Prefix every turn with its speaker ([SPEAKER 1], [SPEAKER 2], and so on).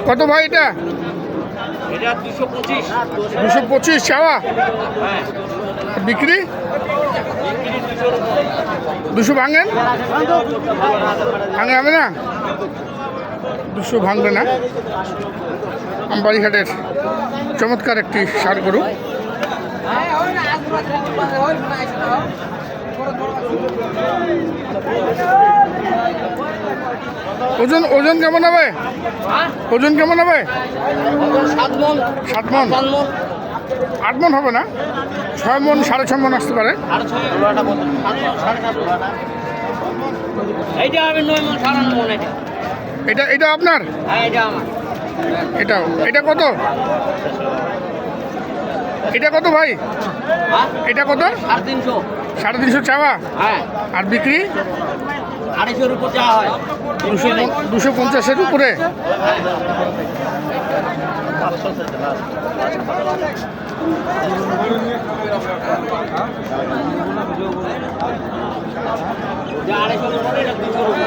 [SPEAKER 1] কত ভাই এটা?
[SPEAKER 2] এটা 225।
[SPEAKER 1] 225 চাওয়া, বিক্রি 200 ভাঙেন? ভাঙে হবে না, 200 ভাঙবে না। আমবাড়িঘাটের চমৎকার একটি ষাঁড় গরু। ওজন ওজন কেমন হবে? ওজন কেমন হবে?
[SPEAKER 2] 7 মণ।
[SPEAKER 1] 7 মণ, 8 মণ হবে না, 6 মণ 6.5 মণ আসতে পারে।
[SPEAKER 2] এইটা হবে 9 মণ 9.5 মণ।
[SPEAKER 1] এটা এটা আপনার?
[SPEAKER 2] হ্যাঁ এটা আমার।
[SPEAKER 1] এটাও, এটা কত? এটা কত ভাই?
[SPEAKER 2] হ্যাঁ
[SPEAKER 1] এটা কত?
[SPEAKER 2] 350।
[SPEAKER 1] 350 চাওয়া,
[SPEAKER 2] হ্যাঁ
[SPEAKER 1] আর বিক্রি
[SPEAKER 2] 250-এর উপর যাওয়া হয়।
[SPEAKER 1] 250-এর উপরে।
[SPEAKER 2] যে 250-এর উপরে এটা 200-এর উপরে।